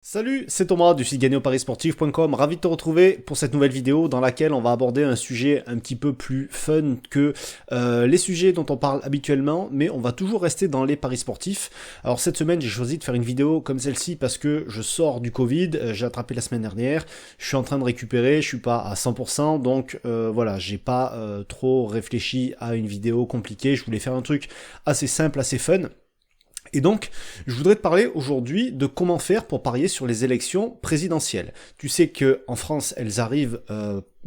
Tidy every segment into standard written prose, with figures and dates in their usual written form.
Salut, c'est Thomas du site gagnerparissportif.com, ravi de te retrouver pour cette nouvelle vidéo dans laquelle on va aborder un sujet un petit peu plus fun que les sujets dont on parle habituellement, mais on va toujours rester dans les paris sportifs. Alors cette semaine j'ai choisi de faire une vidéo comme celle-ci parce que je sors du Covid, j'ai attrapé la semaine dernière, je suis en train de récupérer, je suis pas à 100%, donc voilà, j'ai pas trop réfléchi à une vidéo compliquée, je voulais faire un truc assez simple, assez fun. Et donc, je voudrais te parler aujourd'hui de comment faire pour parier sur les élections présidentielles. Tu sais que en France, elles arrivent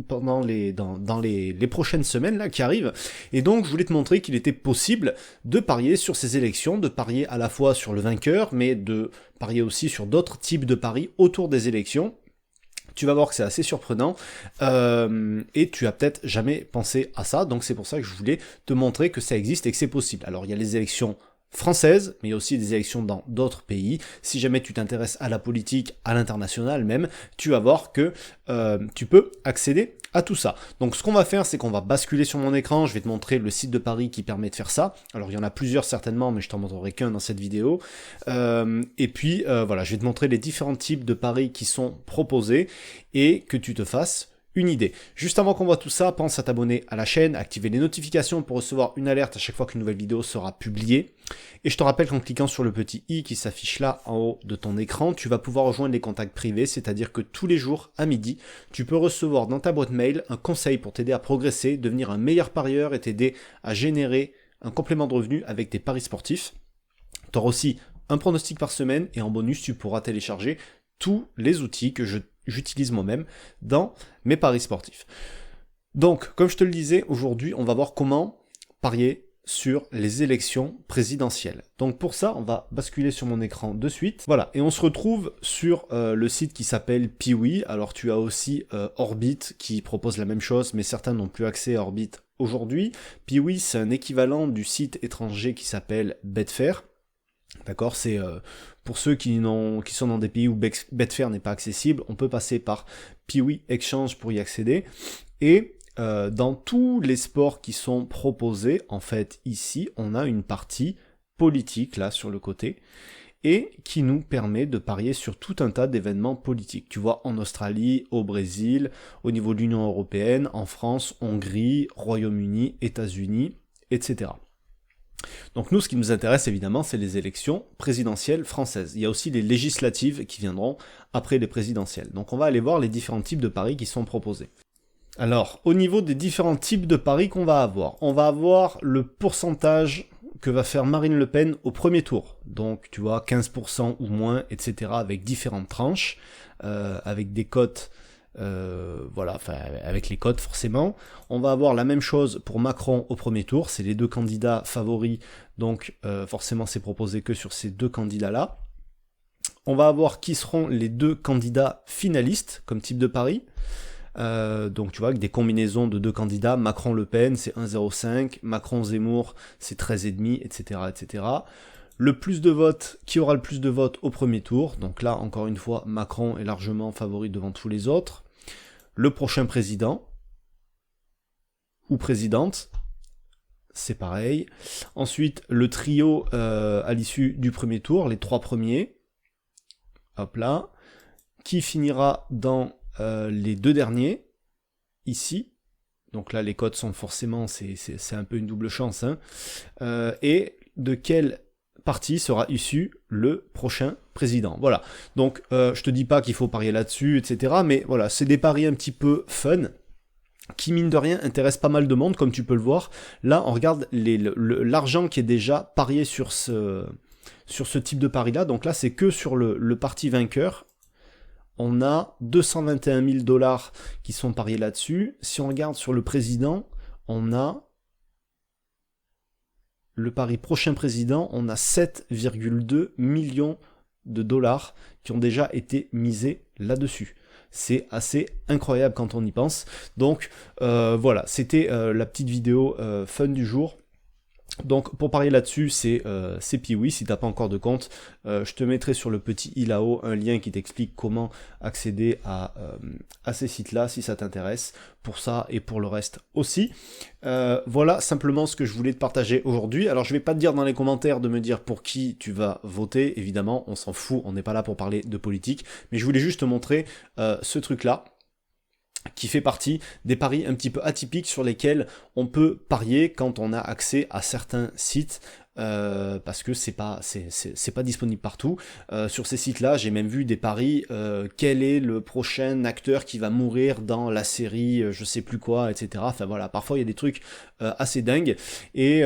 pendant dans les prochaines semaines là qui arrivent, et donc je voulais te montrer qu'il était possible de parier sur ces élections, de parier à la fois sur le vainqueur, mais de parier aussi sur d'autres types de paris autour des élections. Tu vas voir que c'est assez surprenant et tu as peut-être jamais pensé à ça, donc c'est pour ça que je voulais te montrer que ça existe et que c'est possible. Alors il y a les élections françaises, mais il y a aussi des élections dans d'autres pays. Si jamais tu t'intéresses à la politique, à l'international même, tu vas voir que tu peux accéder à tout ça. Donc ce qu'on va faire, c'est qu'on va basculer sur mon écran, je vais te montrer le site de Paris qui permet de faire ça. Alors il y en a plusieurs certainement, mais je t'en montrerai qu'un dans cette vidéo. Et puis voilà, je vais te montrer les différents types de paris qui sont proposés et que tu te fasses une idée. Juste avant qu'on voit tout ça, pense à t'abonner à la chaîne, activer les notifications pour recevoir une alerte à chaque fois qu'une nouvelle vidéo sera publiée. Et je te rappelle qu'en cliquant sur le petit i qui s'affiche là en haut de ton écran, tu vas pouvoir rejoindre les contacts privés, c'est-à-dire que tous les jours à midi, tu peux recevoir dans ta boîte mail un conseil pour t'aider à progresser, devenir un meilleur parieur et t'aider à générer un complément de revenus avec tes paris sportifs. Tu auras aussi un pronostic par semaine et en bonus, tu pourras télécharger tous les outils que j'utilise moi-même dans mes paris sportifs. Donc, comme je te le disais, aujourd'hui, on va voir comment parier sur les élections présidentielles. Donc pour ça, on va basculer sur mon écran de suite. Voilà, et on se retrouve sur le site qui s'appelle Piwi. Alors tu as aussi Orbit qui propose la même chose, mais certains n'ont plus accès à Orbit aujourd'hui. Piwi, c'est un équivalent du site étranger qui s'appelle Betfair. D'accord, c'est pour ceux qui sont dans des pays où Betfair n'est pas accessible, on peut passer par Piwi Exchange pour y accéder. Et dans tous les sports qui sont proposés, en fait, ici, on a une partie politique, là, sur le côté, et qui nous permet de parier sur tout un tas d'événements politiques. Tu vois, en Australie, au Brésil, au niveau de l'Union européenne, en France, Hongrie, Royaume-Uni, États-Unis, etc. Donc nous, ce qui nous intéresse évidemment, c'est les élections présidentielles françaises. Il y a aussi les législatives qui viendront après les présidentielles. Donc on va aller voir les différents types de paris qui sont proposés. Alors, au niveau des différents types de paris qu'on va avoir, on va avoir le pourcentage que va faire Marine Le Pen au premier tour. Donc tu vois, 15% ou moins, etc. avec différentes tranches, avec des cotes. Voilà, enfin avec les cotes forcément. On va avoir la même chose pour Macron au premier tour, c'est les deux candidats favoris, donc forcément c'est proposé que sur ces deux candidats-là. On va avoir qui seront les deux candidats finalistes comme type de pari. Donc tu vois, avec des combinaisons de deux candidats, Macron-Le Pen c'est 1,05, Macron-Zemmour c'est 13,5, etc., etc. Le plus de votes, qui aura le plus de votes au premier tour, donc là encore une fois Macron est largement favori devant tous les autres. Le prochain président, ou présidente, c'est pareil. Ensuite, le trio à l'issue du premier tour, les trois premiers, hop là, qui finira dans les deux derniers, ici. Donc là, les cotes sont forcément, c'est un peu une double chance, hein. Et de quel parti sera issu le prochain président. Voilà. Donc, je te dis pas qu'il faut parier là-dessus, etc. Mais voilà, c'est des paris un petit peu fun qui, mine de rien, intéressent pas mal de monde, comme tu peux le voir. Là, on regarde l'argent qui est déjà parié sur ce type de pari-là. Donc là, c'est que sur le parti vainqueur. On a 221 000 $ qui sont pariés là-dessus. Si on regarde sur le président, on a le pari prochain président, on a 7,2 millions de dollars qui ont déjà été misés là-dessus. C'est assez incroyable quand on y pense. Donc voilà, c'était la petite vidéo fun du jour. Donc pour parier là-dessus, c'est Piwi. Si t'as pas encore de compte, je te mettrai sur le petit i là-haut un lien qui t'explique comment accéder à ces sites-là si ça t'intéresse, pour ça et pour le reste aussi. Voilà simplement ce que je voulais te partager aujourd'hui. Alors je vais pas te dire dans les commentaires de me dire pour qui tu vas voter, évidemment, on s'en fout, on n'est pas là pour parler de politique, mais je voulais juste te montrer ce truc-là, qui fait partie des paris un petit peu atypiques sur lesquels on peut parier quand on a accès à certains sites, parce que c'est pas disponible partout. Sur ces sites-là, j'ai même vu des paris, quel est le prochain acteur qui va mourir dans la série, je sais plus quoi, etc. Enfin voilà, parfois il y a des trucs assez dingues, et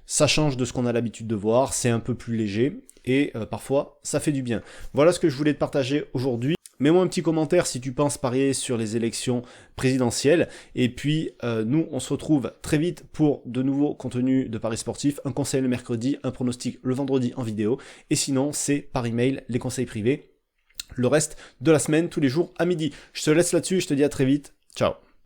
ça change de ce qu'on a l'habitude de voir, c'est un peu plus léger, et parfois ça fait du bien. Voilà ce que je voulais te partager aujourd'hui. Mets-moi un petit commentaire si tu penses parier sur les élections présidentielles. Et puis, nous, on se retrouve très vite pour de nouveaux contenus de paris sportifs. Un conseil le mercredi, un pronostic le vendredi en vidéo. Et sinon, c'est par email, les conseils privés. Le reste de la semaine, tous les jours à midi. Je te laisse là-dessus, je te dis à très vite. Ciao.